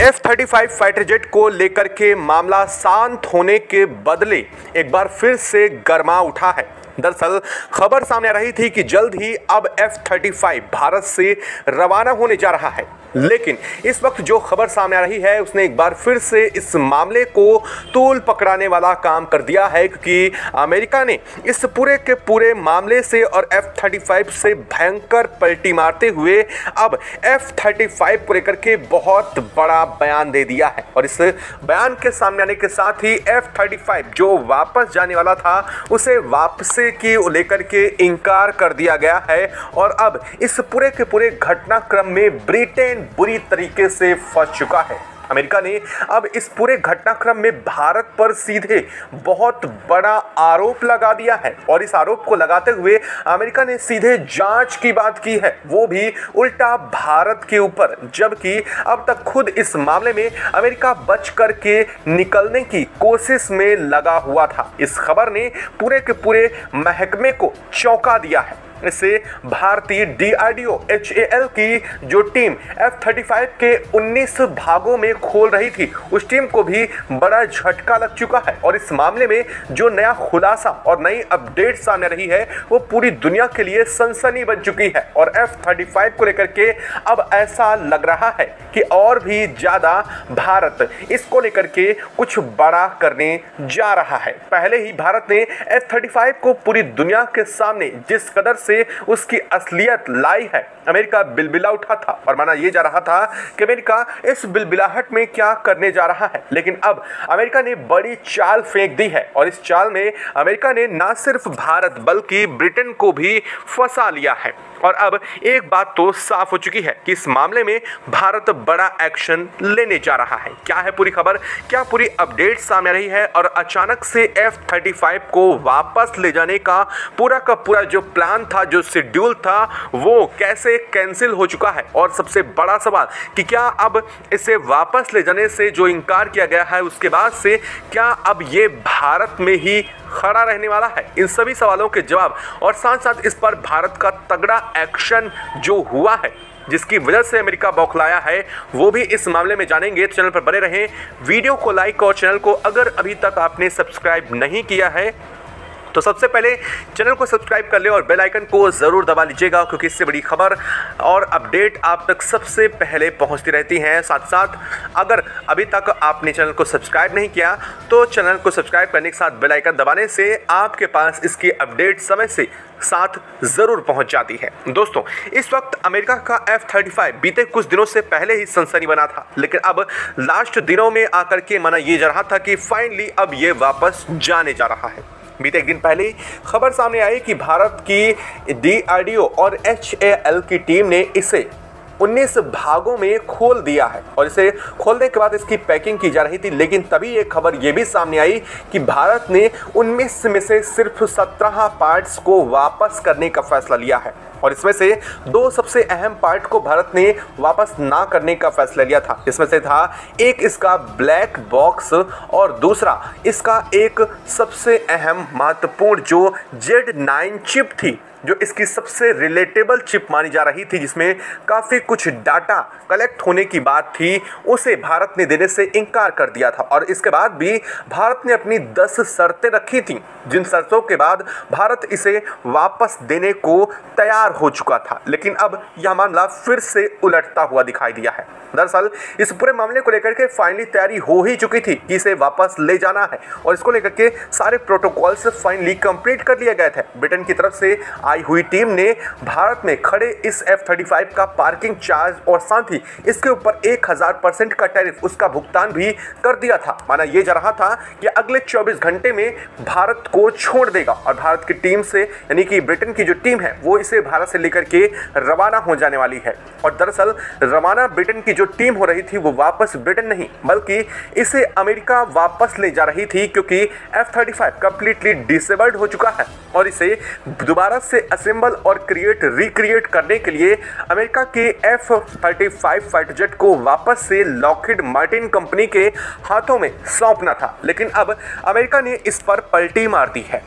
F-35 fighter jet को लेकर के मामला शांत होने के बदले एक बार फिर से गर्मा उठा है। दरअसल खबर सामने आ रही थी कि जल्द ही अब F-35 भारत से रवाना होने जा रहा है, लेकिन इस वक्त जो खबर सामने आ रही है उसने एक बार फिर से इस मामले को तूल पकड़ाने वाला काम कर दिया है, क्योंकि अमेरिका ने इस पूरे के पूरे मामले से और F-35 से भयंकर पलटी मारते हुए अब F-35 को लेकर के बहुत बड़ा बयान दे दिया है। और इस बयान के सामने आने के साथ ही F-35 जो वापस जाने वाला था उसे वापसी की लेकर के इनकार कर दिया गया है। और अब इस पूरे के पूरे घटनाक्रम में ब्रिटेन बुरी तरीके से फंस चुका है। अमेरिका ने अब इस पूरे घटनाक्रम में भारत पर सीधे बहुत बड़ा आरोप लगा दिया है, और इस आरोप को लगाते हुए अमेरिका ने सीधे जांच की बात की है, वो भी उल्टा भारत के ऊपर। जबकि अब तक खुद इस मामले में अमेरिका बच करके निकलने की कोशिश में लगा हुआ था। इस खबर ने पूरे के पूरे महकमे को चौंका दिया है। इससे भारतीय DRDO HAL की जो टीम F-35 के 19 भागों में खोल रही थी, उस टीम को भी बड़ा झटका लग चुका है। और इस मामले में जो नया खुलासा और नई अपडेट सामने रही है वो पूरी दुनिया के लिए सनसनी बन चुकी है। और F-35 को लेकर के अब ऐसा लग रहा है कि और भी ज़्यादा भारत इसको लेकर के कुछ बड़ा करने जा रहा है। पहले ही भारत ने F-35 को पूरी दुनिया के सामने जिस कदर से उसकी असलियत लाई है, अमेरिका बिलबिला उठा था और माना यह जा रहा था कि अमेरिका इस बिलबिलाहट में क्या करने जा रहा है। लेकिन अब अमेरिका ने बड़ी चाल फेंक दी है, और इस चाल में अमेरिका ने न सिर्फ भारत बल्कि ब्रिटेन को भी फंसा लिया है। और अब एक बात तो साफ हो चुकी है कि इस मामले में भारत बड़ा एक्शन लेने जा रहा है। क्या है पूरी खबर, क्या पूरी अपडेट सामने आ रही है, और अचानक से F-35 को वापस ले जाने का पूरा जो प्लान था, जो शेड्यूल था, वो कैसे कैंसिल हो चुका है। और सबसे बड़ा सवाल कि क्या अब इसे वापस ले जाने से जो इनकार किया गया है उसके बाद से क्या अब ये भारत में ही खड़ा रहने वाला है। इन सभी सवालों के जवाब और साथ साथ इस पर भारत का तगड़ा एक्शन जो हुआ है, जिसकी वजह से अमेरिका बौखलाया है, वो भी इस मामले में जानेंगे। तो चैनल पर बने रहें, वीडियो को लाइक और चैनल को अगर अभी तक आपने सब्सक्राइब नहीं किया है तो सबसे पहले चैनल को सब्सक्राइब कर ले और बेल आइकन को ज़रूर दबा लीजिएगा, क्योंकि इससे बड़ी खबर और अपडेट आप तक सबसे पहले पहुंचती रहती हैं। साथ साथ अगर अभी तक आपने चैनल को सब्सक्राइब नहीं किया तो चैनल को सब्सक्राइब करने के साथ बेल आइकन दबाने से आपके पास इसकी अपडेट समय से साथ ज़रूर पहुंच जाती है। दोस्तों, इस वक्त अमेरिका का F-35 बीते कुछ दिनों से पहले ही सनसनी बना था, लेकिन अब लास्ट दिनों में आकर के माना ये जा रहा था कि फाइनली अब ये वापस जाने जा रहा है। बीते एक दिन पहले खबर सामने आई कि भारत की DRDO और HAL की टीम ने इसे 19 भागों में खोल दिया है, और इसे खोलने के बाद इसकी पैकिंग की जा रही थी। लेकिन तभी एक खबर ये भी सामने आई कि भारत ने 19 में से सिर्फ 17 पार्ट्स को वापस करने का फैसला लिया है, और इसमें से 2 सबसे अहम पार्ट को भारत ने वापस ना करने का फैसला लिया था। इसमें से था एक इसका ब्लैक बॉक्स, और दूसरा इसका एक सबसे अहम महत्वपूर्ण जो Z9 चिप थी, जो इसकी सबसे रिलेटेबल चिप मानी जा रही थी, जिसमें काफ़ी कुछ डाटा कलेक्ट होने की बात थी, उसे भारत ने देने से इनकार कर दिया था। और इसके बाद भी भारत ने अपनी 10 शर्तें रखी थीं, जिन शर्तों के बाद भारत इसे वापस देने को तैयार हो चुका था। लेकिन अब यह मामला फिर से उलटता हुआ दिखाई दिया है। दरअसल इस पूरे मामले को लेकर के फाइनली तैयारी हो ही चुकी थी कि इसे वापस ले जाना है, और इसको लेकर के सारे प्रोटोकॉल्स फाइनली कंप्लीट कर लिए गए थे। ब्रिटेन की तरफ से आई हुई टीम ने भारत में खड़े इस F-35 का पार्किंग चार्ज और साथ ही इसके ऊपर 1000% का टैरिफ उसका भुगतान भी कर दिया था। माना यह जा रहा था कि अगले 24 घंटे में भारत को छोड़ देगा, और भारत की टीम से यानी कि ब्रिटेन की जो टीम है वो इसे भारत से लेकर के रवाना हो जाने वाली है। और दरअसल रवाना ब्रिटेन की जो टीम हो रही थी वो वापस ब्रिटेन नहीं बल्कि इसे अमेरिका वापस ले जा रही थी, क्योंकि F-35 कंप्लीटली डिसेबल्ड हो चुका है, और इसे दोबारा से असेंबल और रिक्रिएट करने के लिए अमेरिका के F-35 फाइटर जेट को वापस से लॉकहीड मार्टिन कंपनी के हाथों में सौंपना था। लेकिन अब अमेरिका ने इस पर पलटी मार दी है।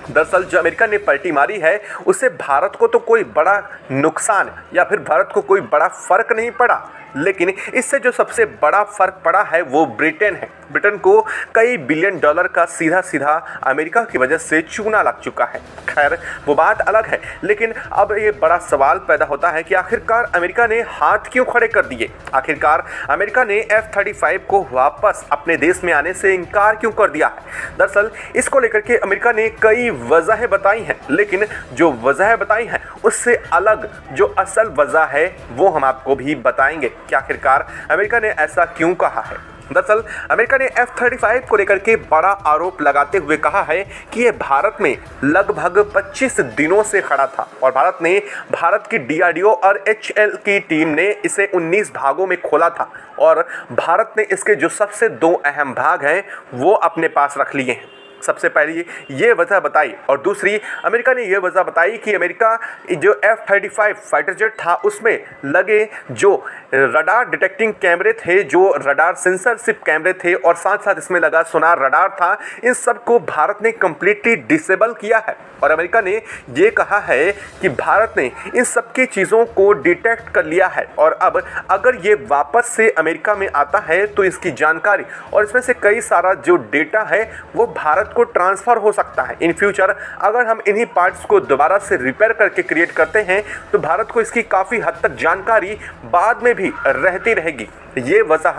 दरअसल जो अमेरिका ने पलटी मारी है उससे भारत को तो कोई बड़ा नुकसान या फिर भारत को कोई बड़ा फर्क नहीं पड़ा, लेकिन इससे जो सबसे बड़ा फर्क पड़ा है वो ब्रिटेन है। ब्रिटेन को कई बिलियन डॉलर का सीधा सीधा अमेरिका की वजह से चूना लग चुका है। खैर वो बात अलग है, लेकिन अब ये बड़ा सवाल पैदा होता है कि आखिरकार अमेरिका ने हाथ क्यों खड़े कर दिए। आखिरकार अमेरिका ने F-35 को वापस अपने देश में आने से इनकार क्यों कर दिया है। दरअसल इसको लेकर के अमेरिका ने कई वजहें बताई हैं, लेकिन जो वजहें बताई हैं उससे अलग जो असल वजह है वो हम आपको भी बताएंगे कि आखिरकार अमेरिका ने ऐसा क्यों कहा है। दरअसल अमेरिका ने F-35 को लेकर के बड़ा आरोप लगाते हुए कहा है कि यह भारत में लगभग 25 दिनों से खड़ा था और भारत की DRDO और HAL की टीम ने इसे 19 भागों में खोला था और भारत ने इसके जो सबसे 2 अहम भाग हैं वो अपने पास रख लिए हैं। सबसे पहली ये वजह बताई और दूसरी अमेरिका ने ये वजह बताई कि अमेरिका जो F-35 फाइटर जेट था उसमें लगे जो रडार डिटेक्टिंग कैमरे थे, जो रडार सेंसरशिप कैमरे थे और साथ साथ इसमें लगा सोनार रडार था, इन सब को भारत ने कंप्लीटली डिसेबल किया है। और अमेरिका ने ये कहा है कि भारत ने इन सब की चीज़ों को डिटेक्ट कर लिया है और अब अगर ये वापस से अमेरिका में आता है तो इसकी जानकारी और इसमें से कई सारा जो डेटा है वो भारत को ट्रांसफ़र हो सकता है। इन फ्यूचर अगर हम इन्हीं पार्ट्स को दोबारा से रिपेयर करके क्रिएट करते हैं तो भारत को इसकी काफ़ी हद तक जानकारी बाद में भी रहती रहेगी। ये वजह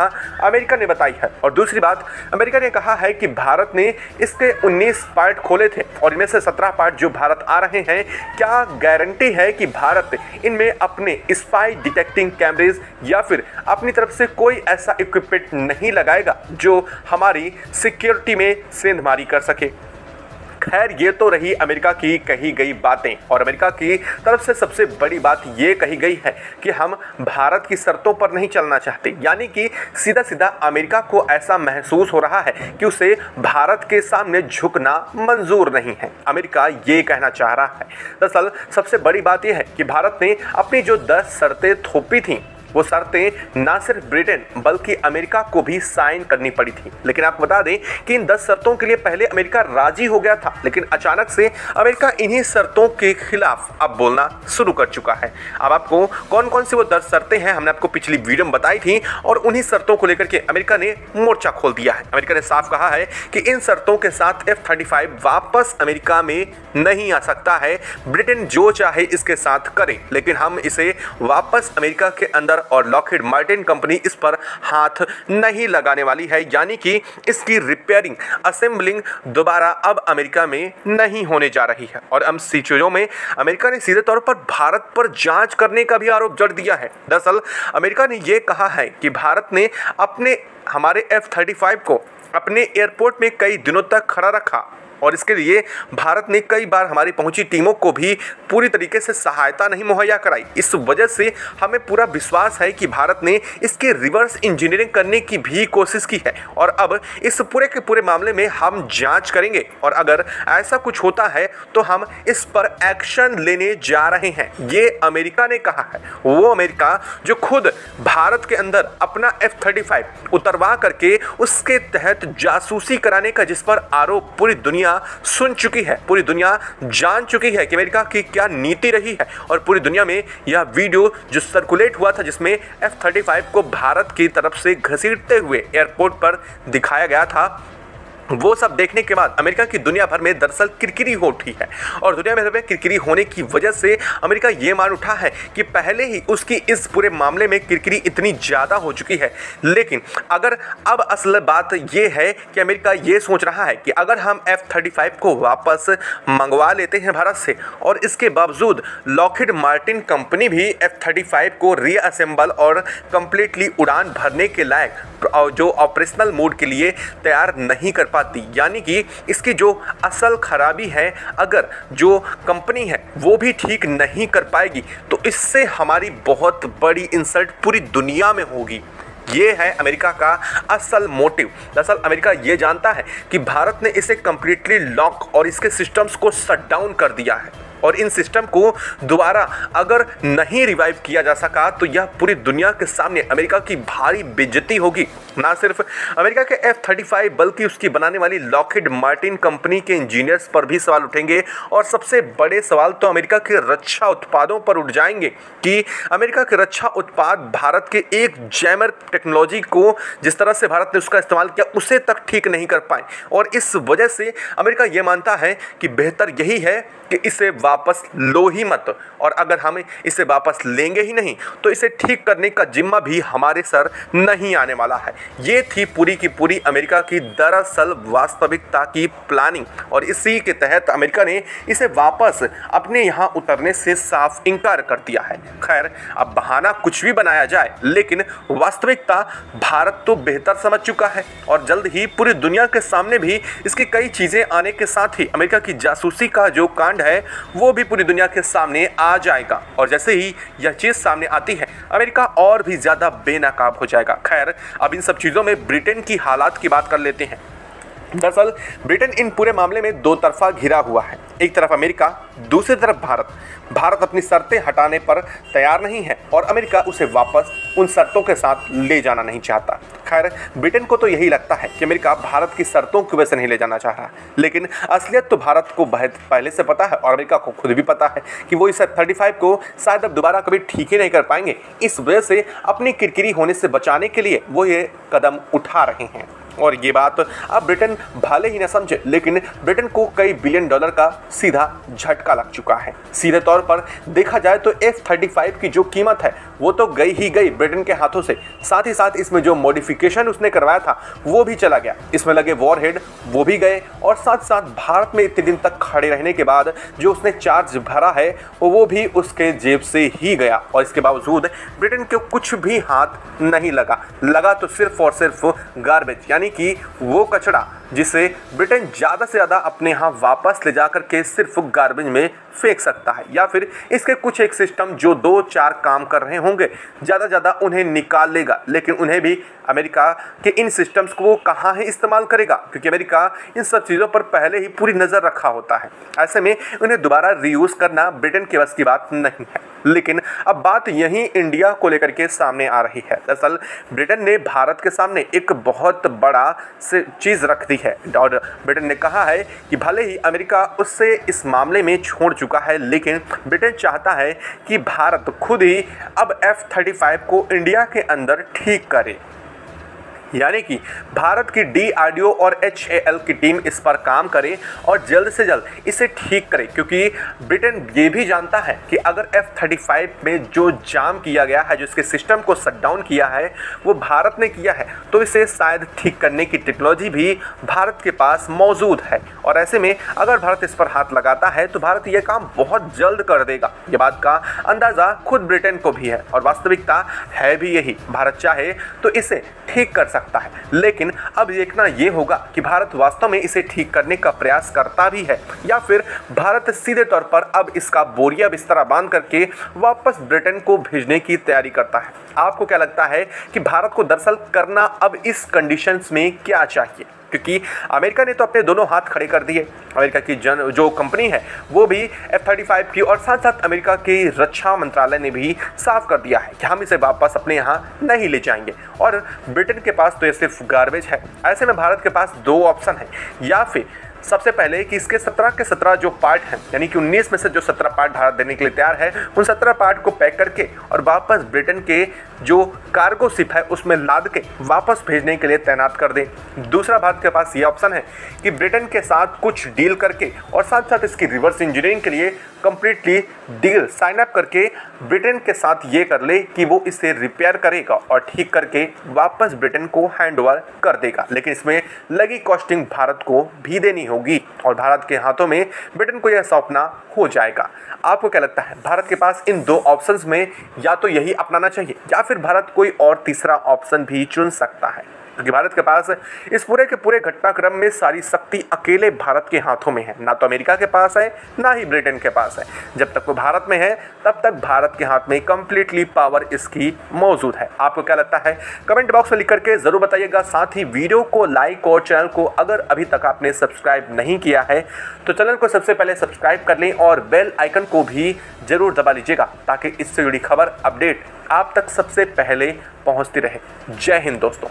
अमेरिका ने बताई है। और दूसरी बात अमेरिका ने कहा है कि भारत ने इसके 19 पार्ट खोले थे और इनमें से 17 पार्ट जो भारत आ रहे हैं, क्या गारंटी है कि भारत इनमें अपने स्पाई डिटेक्टिंग कैमरेज या फिर अपनी तरफ से कोई ऐसा इक्विपमेंट नहीं लगाएगा जो हमारी सिक्योरिटी में सेंधमारी कर सके। खैर ये तो रही अमेरिका की कही गई बातें और अमेरिका की तरफ से सबसे बड़ी बात ये कही गई है कि हम भारत की शर्तों पर नहीं चलना चाहते, यानी कि सीधा सीधा अमेरिका को ऐसा महसूस हो रहा है कि उसे भारत के सामने झुकना मंजूर नहीं है। अमेरिका ये कहना चाह रहा है। दरअसल सबसे बड़ी बात यह है कि भारत ने अपनी जो 10 शर्तें थोपी थीं वो शर्तें ना सिर्फ ब्रिटेन बल्कि अमेरिका को भी साइन करनी पड़ी थी। लेकिन आपको बता दें कि इन 10 शर्तों के लिए पहले अमेरिका राजी हो गया था, लेकिन अचानक से अमेरिका इन्हीं शर्तों के खिलाफ अब बोलना शुरू कर चुका है। अब आपको कौन कौन सी वो 10 शर्तें हैं हमने आपको पिछली वीडियो में बताई थी और उन्हीं शर्तों को लेकर के अमेरिका ने मोर्चा खोल दिया है। अमेरिका ने साफ कहा है कि इन शर्तों के साथ F-35 वापस अमेरिका में नहीं आ सकता है। ब्रिटेन जो चाहे इसके साथ करे, लेकिन हम इसे वापस अमेरिका के अंदर और लॉकहीड मार्टिन कंपनी इस पर हाथ नहीं लगाने वाली है, यानी कि इसकी रिपेयरिंग असेंबलिंग दोबारा अब अमेरिका में नहीं होने जा रही है। और अब सी चीजों में अमेरिका ने सीधे तौर पर भारत पर जांच करने का भी आरोप जड़ दिया है। दरअसल अमेरिका ने यह कहा है कि भारत ने हमारे F-35 को अपने एयरपोर्ट में कई दिनों तक खड़ा रखा और इसके लिए भारत ने कई बार हमारी पहुंची टीमों को भी पूरी तरीके से सहायता नहीं मुहैया कराई। इस वजह से हमें पूरा विश्वास है कि भारत ने इसके रिवर्स इंजीनियरिंग करने की भी कोशिश की है और अब इस पूरे के पूरे मामले में हम जांच करेंगे और अगर ऐसा कुछ होता है तो हम इस पर एक्शन लेने जा रहे हैं। ये अमेरिका ने कहा है, वो अमेरिका जो खुद भारत के अंदर अपना F-35 उतरवा करके उसके तहत जासूसी कराने का जिस पर आरोप पूरी दुनिया सुन चुकी है, पूरी दुनिया जान चुकी है कि अमेरिका की क्या नीति रही है। और पूरी दुनिया में यह वीडियो जो सर्कुलेट हुआ था जिसमें F-35 को भारत की तरफ से घसीटते हुए एयरपोर्ट पर दिखाया गया था, वो सब देखने के बाद अमेरिका की दुनिया भर में दरअसल किरकिरी हो उठी है। और दुनिया भर में किरकिरी होने की वजह से अमेरिका ये मान उठा है कि पहले ही उसकी इस पूरे मामले में किरकिरी इतनी ज़्यादा हो चुकी है। लेकिन अगर अब असल बात ये है कि अमेरिका ये सोच रहा है कि अगर हम F-35 को वापस मंगवा लेते हैं भारत से और इसके बावजूद लॉकहीड मार्टिन कंपनी भी F-35 को रीअसेंबल और कंप्लीटली उड़ान भरने के लायक जो ऑपरेशनल मोड के लिए तैयार नहीं कर पाती, यानी कि इसकी जो असल खराबी है अगर जो कंपनी है वो भी ठीक नहीं कर पाएगी तो इससे हमारी बहुत बड़ी इंसल्ट पूरी दुनिया में होगी। ये है अमेरिका का असल मोटिव। दरअसल अमेरिका ये जानता है कि भारत ने इसे कंप्लीटली लॉक और इसके सिस्टम्स को शट डाउन कर दिया है और इन सिस्टम को दोबारा अगर नहीं रिवाइव किया जा सका तो यह पूरी दुनिया के सामने अमेरिका की भारी बेइज्जती होगी। ना सिर्फ अमेरिका के F-35 बल्कि उसकी बनाने वाली लॉकहीड मार्टिन कंपनी के इंजीनियर्स पर भी सवाल उठेंगे और सबसे बड़े सवाल तो अमेरिका के रक्षा उत्पादों पर उठ जाएंगे कि अमेरिका के रक्षा उत्पाद भारत के एक जैमर टेक्नोलॉजी को जिस तरह से भारत ने उसका इस्तेमाल किया उसे तक ठीक नहीं कर पाए और इस वजह से अमेरिका ये मानता है कि बेहतर यही है कि इसे वापस लो ही मत, और अगर हम इसे वापस लेंगे ही नहीं तो इसे ठीक करने का जिम्मा भी हमारे सर नहीं आने वाला है। ये थी पूरी की पूरी अमेरिका की दरअसल वास्तविकता की प्लानिंग और इसी के तहत अमेरिका ने इसे वापस अपने यहाँ उतरने से साफ इनकार कर दिया है। खैर, अब बहाना कुछ भी बनाया जाए लेकिन वास्तविकता भारत तो बेहतर समझ चुका है और जल्द ही पूरी दुनिया के सामने भी इसकी कई चीज़ें आने के साथ ही अमेरिका की जासूसी का जो कांड है वो भी पूरी दुनिया के सामने आ जाएगा और जैसे ही यह चीज़ सामने आती है अमेरिका और भी ज़्यादा बेनकाब हो जाएगा। खैर, अब इन सब चीज़ों में ब्रिटेन की हालात की बात कर लेते हैं। दरअसल ब्रिटेन इन पूरे मामले में दो तरफा घिरा हुआ है, एक तरफ अमेरिका, दूसरी तरफ भारत। भारत अपनी शर्तें हटाने पर तैयार नहीं है और अमेरिका उसे वापस उन शर्तों के साथ ले जाना नहीं चाहता। खैर, ब्रिटेन को तो यही लगता है कि अमेरिका भारत की शर्तों की वजह से नहीं ले जाना चाह रहा, लेकिन असलियत तो भारत को पहले से पता है और अमेरिका को खुद भी पता है कि वो इस F-35 को शायद अब दोबारा कभी ठीक ही नहीं कर पाएंगे। इस वजह से अपनी किरकिरी होने से बचाने के लिए वो ये कदम उठा रहे हैं और ये बात अब ब्रिटेन भले ही न समझे लेकिन ब्रिटेन को कई बिलियन डॉलर का सीधा झटका लग चुका है। सीधे तौर पर देखा जाए तो F-35 की जो कीमत है वो तो गई ही गई ब्रिटेन के हाथों से, साथ ही साथ इसमें जो मॉडिफिकेशन उसने करवाया था वो भी चला गया, इसमें लगे वॉरहेड वो भी गए और साथ साथ भारत में इतने दिन तक खड़े रहने के बाद जो उसने चार्ज भरा है वो भी उसके जेब से ही गया और इसके बावजूद ब्रिटेन को कुछ भी हाथ नहीं लगा तो सिर्फ और सिर्फ गार्बेज, यानी कि वो कचरा जिसे ब्रिटेन ज़्यादा से ज़्यादा अपने यहाँ वापस ले जाकर के सिर्फ गार्बेज में फेंक सकता है या फिर इसके कुछ एक सिस्टम जो 2-4 काम कर रहे होंगे ज़्यादा उन्हें निकाल लेगा, लेकिन उन्हें भी अमेरिका के इन सिस्टम्स को वो कहाँ ही इस्तेमाल करेगा क्योंकि अमेरिका इन सब चीज़ों पर पहले ही पूरी नज़र रखा होता है। ऐसे में उन्हें दोबारा रीयूज़ करना ब्रिटेन के बस की बात नहीं है। लेकिन अब बात यहीं इंडिया को लेकर के सामने आ रही है। दरअसल ब्रिटेन ने भारत के सामने एक बहुत बड़ा चीज़ रख दी है और ब्रिटेन ने कहा है कि भले ही अमेरिका उससे इस मामले में छोड़ चुका है लेकिन ब्रिटेन चाहता है कि भारत खुद ही अब F-35 को इंडिया के अंदर ठीक करे, यानी कि भारत की DRDO और HAL की टीम इस पर काम करे और जल्द से जल्द इसे ठीक करे क्योंकि ब्रिटेन ये भी जानता है कि अगर F-35 में जो जाम किया गया है, जो इसके सिस्टम को शट डाउन किया है वो भारत ने किया है, तो इसे शायद ठीक करने की टेक्नोलॉजी भी भारत के पास मौजूद है और ऐसे में अगर भारत इस पर हाथ लगाता है तो भारत ये काम बहुत जल्द कर देगा। ये बात का अंदाज़ा खुद ब्रिटेन को भी है और वास्तविकता है भी यही। भारत चाहे तो इसे ठीक कर सकता है, लेकिन अब देखना ये होगा कि भारत वास्तव में इसे ठीक करने का प्रयास करता भी है या फिर भारत सीधे तौर पर अब इसका बोरिया बिस्तरा बांध करके वापस ब्रिटेन को भेजने की तैयारी करता है। आपको क्या लगता है कि भारत को दरअसल करना अब इस कंडीशंस में क्या चाहिए? क्योंकि अमेरिका ने तो अपने दोनों हाथ खड़े कर दिए। अमेरिका की जो कंपनी है वो भी F-35 की और साथ साथ अमेरिका के रक्षा मंत्रालय ने भी साफ कर दिया है कि हम इसे वापस अपने यहाँ नहीं ले जाएंगे और ब्रिटेन के पास तो ये सिर्फ गार्बेज है। ऐसे में भारत के पास दो ऑप्शन है, या फिर सबसे पहले कि इसके 17 के 17 जो पार्ट हैं, यानी कि 19 में से जो 17 पार्ट भारत देने के लिए तैयार है, उन 17 पार्ट को पैक करके और वापस ब्रिटेन के जो कार्गो शिप है उसमें लाद के वापस भेजने के लिए तैनात कर दें। दूसरा भारत के पास ये ऑप्शन है कि ब्रिटेन के साथ कुछ डील करके और साथ साथ इसकी रिवर्स इंजीनियरिंग के लिए कंप्लीटली डील साइन अप करके ब्रिटेन के साथ ये कर ले कि वो इसे रिपेयर करेगा और ठीक करके वापस ब्रिटेन को हैंड ओवर कर देगा, लेकिन इसमें लगी कॉस्टिंग भारत को भी देनी होगी और भारत के हाथों में ब्रिटेन को यह सौंपना हो जाएगा। आपको क्या लगता है, भारत के पास इन दो ऑप्शंस में या तो यही अपनाना चाहिए या फिर भारत कोई और तीसरा ऑप्शन भी चुन सकता है? क्योंकि भारत के पास इस पूरे के पूरे घटनाक्रम में सारी शक्ति अकेले भारत के हाथों में है। ना तो अमेरिका के पास है, ना ही ब्रिटेन के पास है। जब तक वो भारत में है तब तक भारत के हाथ में कंप्लीटली पावर इसकी मौजूद है। आपको क्या लगता है कमेंट बॉक्स में लिख करके जरूर बताइएगा। साथ ही वीडियो को लाइक और चैनल को अगर अभी तक आपने सब्सक्राइब नहीं किया है तो चैनल को सबसे पहले सब्सक्राइब कर लें और बेल आइकन को भी जरूर दबा लीजिएगा, ताकि इससे जुड़ी खबर अपडेट आप तक सबसे पहले पहुंचती रहे। जय हिंद दोस्तों।